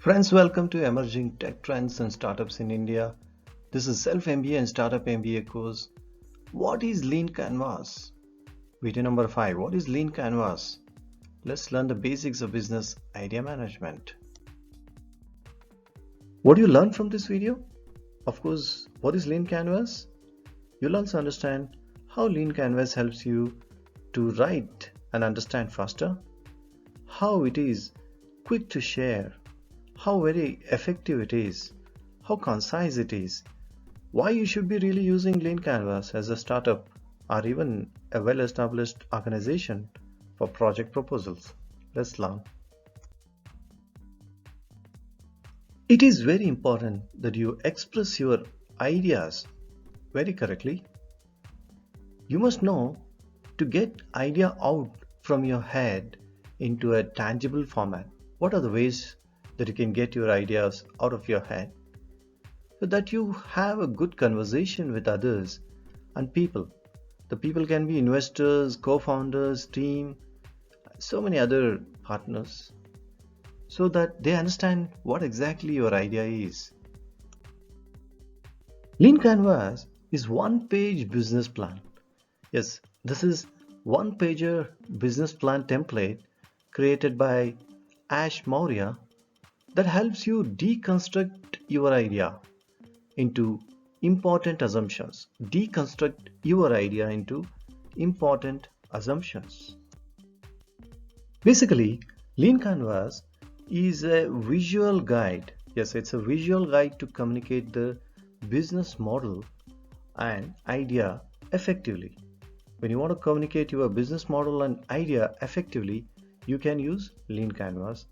Friends, welcome to Emerging Tech Trends and Startups in India. This is SelfMBA and Startup MBA course. What is Lean Canvas? Video number 5. What is Lean Canvas? Let's learn the basics of business idea management. What do you learn from this video? Of course, what is Lean Canvas? You'll also understand how Lean Canvas helps you to write and understand faster, how it is quick to share, how very effective it is, how concise it is, why you should be really using Lean Canvas as a startup or even a well-established organization for project proposals. Let's learn. It is very important that you express your ideas very correctly. You must know to get idea out from your head into a tangible format. What are the ways that you can get your ideas out of your head so that you have a good conversation with others and people? The people can be investors, co-founders, team, so many other partners, so that they understand what exactly your idea is. Lean Canvas is one-page business plan. Yes, this is one-pager business plan template created by Ash Maurya that helps you deconstruct your idea into important assumptions. Deconstruct your idea into important assumptions. Basically, Lean Canvas is a visual guide. Yes, it's a visual guide to communicate the business model and idea effectively. When you want to communicate your business model and idea effectively, you can use Lean Canvas.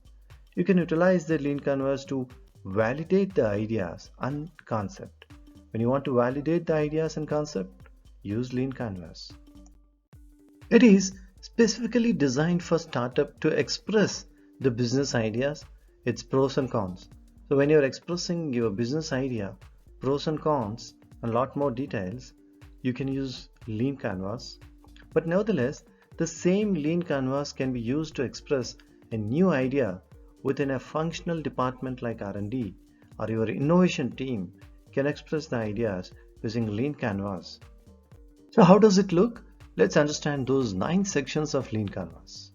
You can utilize the Lean Canvas to validate the ideas and concept. When you want to validate the ideas and concept, use Lean Canvas. It is specifically designed for startup to express the business ideas, its pros and cons. So when you're expressing your business idea, pros and cons, and a lot more details, you can use Lean Canvas. But nevertheless, the same Lean Canvas can be used to express a new idea within a functional department like R&D, or your innovation team can express the ideas using Lean Canvas. So how does it look? Let's understand those 9 sections of Lean Canvas.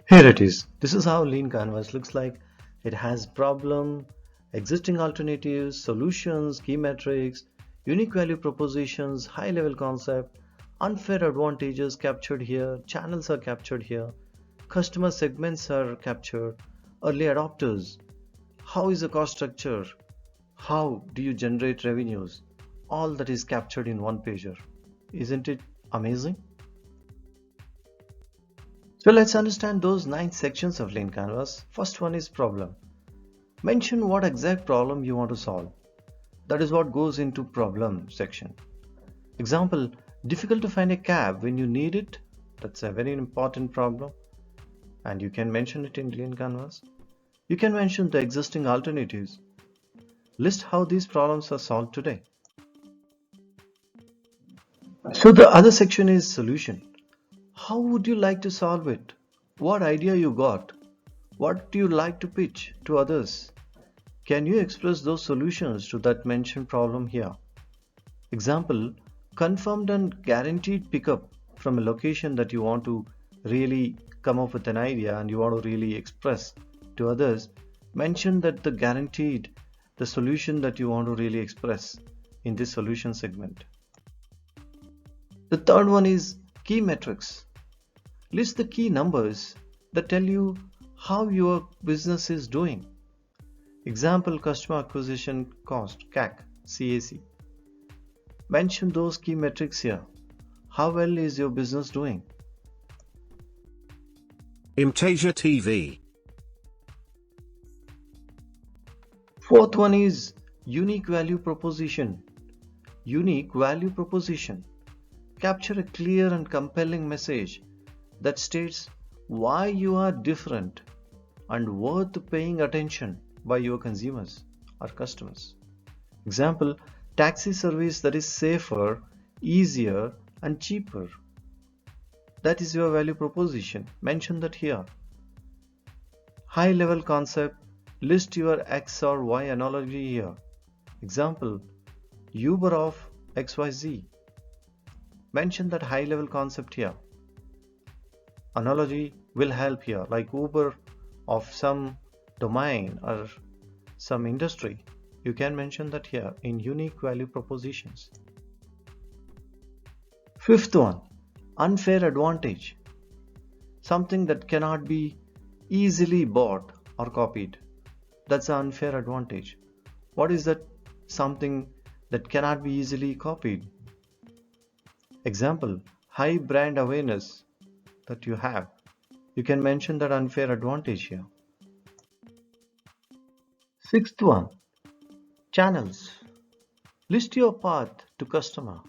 Here it is. This is how Lean Canvas looks like. It has problem, existing alternatives, solutions, key metrics, unique value propositions, high-level concept, unfair advantages captured here, channels are captured here, customer segments are captured, early adopters, how is the cost structure, how do you generate revenues, all that is captured in one pager. Isn't it amazing? So let's understand those 9 sections of Lean Canvas. First one is problem. Mention what exact problem you want to solve. That is what goes into problem section. Example, difficult to find a cab when you need it. That's a very important problem. And you can mention it in Lean Canvas. You can mention the existing alternatives. List how these problems are solved today. So the other section is solution. How would you like to solve it? What idea you got? What do you like to pitch to others? Can you express those solutions to that mentioned problem here? Example, confirmed and guaranteed pickup from a location that you want to really come up with an idea and you want to really express to others. Mention that the solution that you want to really express in this solution segment. The third one is key metrics. List the key numbers that tell you how your business is doing. Example, customer acquisition cost, CAC. Mention those key metrics here. How well is your business doing? Emttasia TV. Fourth one is unique value proposition. Unique value proposition. Capture a clear and compelling message that states why you are different and worth paying attention by your consumers or customers. Example, taxi service that is safer, easier, and cheaper. That is your value proposition. Mention that here. High level concept, list your X or Y analogy here. Example, Uber of XYZ. Mention that high level concept here. Analogy will help here, like Uber of some domain or some industry. You can mention that here in unique value propositions. Fifth one, unfair advantage. Something that cannot be easily bought or copied. That's an unfair advantage. What is that something that cannot be easily copied? Example, high brand awareness that you have. You can mention that unfair advantage here. Sixth one, channels. List your path to customer.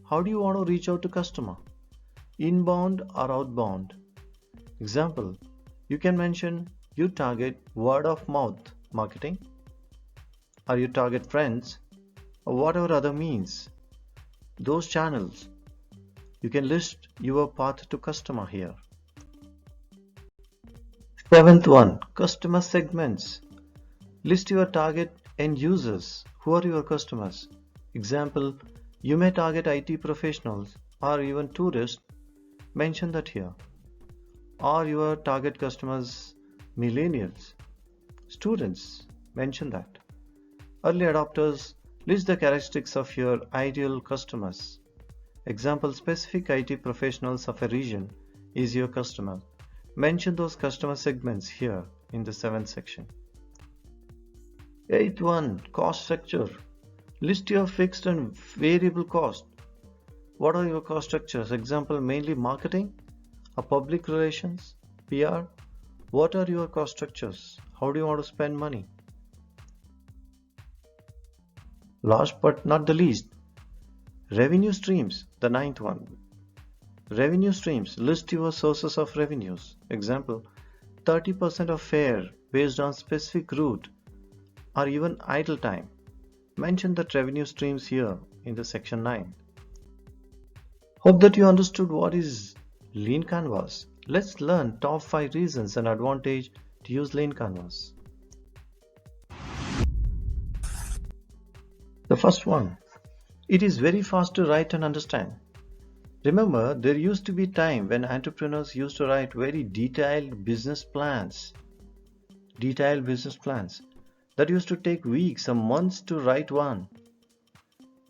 How do you want to reach out to customer? Inbound or outbound? Example, you can mention you target word of mouth marketing, or you target friends, or whatever other means. Those channels, you can list your path to customer here. Seventh one, customer segments. List your target end users. Who are your customers? Example, you may target IT professionals or even tourists. Mention that here. Or your target customers, millennials, students. Mention that. Early adopters, list the characteristics of your ideal customers. Example, specific IT professionals of a region is your customer. Mention those customer segments here in the 7th section. Eighth one, cost structure. List your fixed and variable cost. What are your cost structures? Example, mainly marketing or public relations, PR. What are your cost structures? How do you want to spend money? Last but not the least, revenue streams, the 9th one. Revenue streams, list your sources of revenues. Example, 30% of fare based on specific route or even idle time. Mention that revenue streams here in the section 9. Hope that you understood what is Lean Canvas. Let's learn top 5 reasons and advantage to use Lean Canvas. The first one, it is very fast to write and understand. Remember, there used to be time when entrepreneurs used to write very detailed business plans. That used to take weeks or months to write one.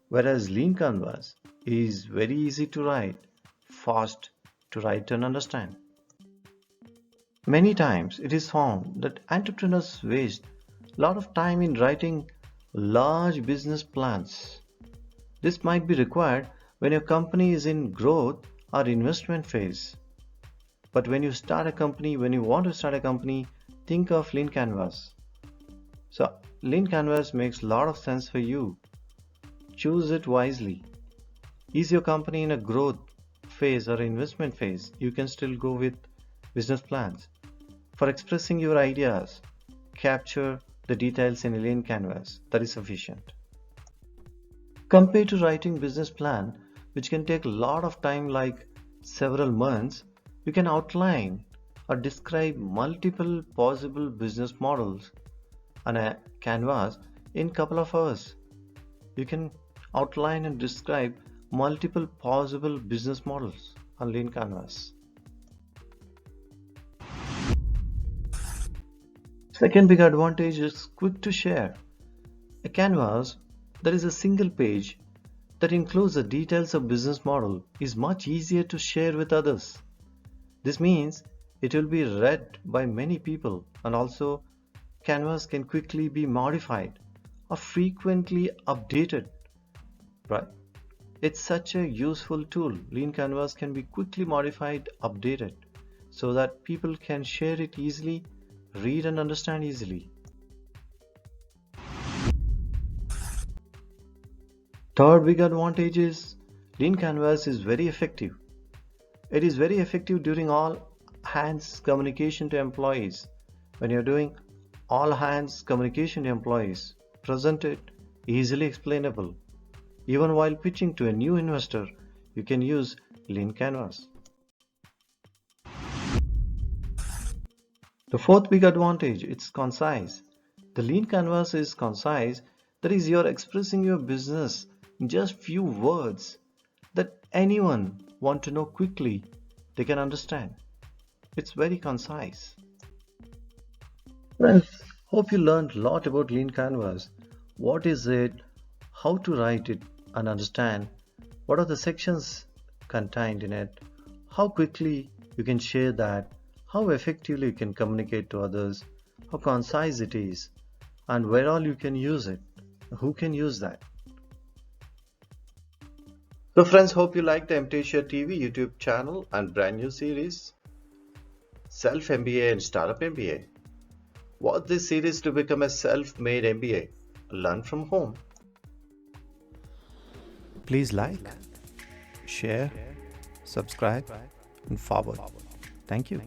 Whereas Lean Canvas is very easy to write, fast to write and understand. Many times it is found that entrepreneurs waste a lot of time in writing large business plans. This might be required when your company is in growth or investment phase. But when you want to start a company, think of Lean Canvas. So Lean Canvas makes a lot of sense for you. Choose it wisely. Is your company in a growth phase or investment phase? You can still go with business plans. For expressing your ideas, capture the details in a Lean Canvas. That is sufficient. Compared to writing business plan, which can take a lot of time like several months, you can outline or describe multiple possible business models on a canvas in a couple of hours. You can outline and describe multiple possible business models on Lean Canvas. Second big advantage is quick to share. A canvas that is a single page that includes the details of business model is much easier to share with others. This means it will be read by many people, and also Canvas can quickly be modified or frequently updated. Right? It's such a useful tool. Lean Canvas can be quickly modified, updated, so that people can share it easily, read and understand easily. Third big advantage is Lean Canvas is very effective. It is very effective during all hands communication to employees. When you're doing all hands communication to employees, present it easily explainable. Even while pitching to a new investor, you can use Lean Canvas. The fourth big advantage, it's concise. The lean canvas is concise. That is, you're expressing your business in just few words that anyone want to know quickly. They can understand. It's very concise. Friends, hope you learned a lot about lean canvas. What is it? How to write it and understand? What are the sections contained in it? How quickly you can share that? How effectively you can communicate to others? How concise it is? And where all you can use it? Who can use that? So friends, hope you liked the Emttasia TV YouTube channel and brand new series Self MBA and Startup MBA. Watch this series to become a self-made MBA. Learn from home. Please like, share, subscribe and forward. Thank you.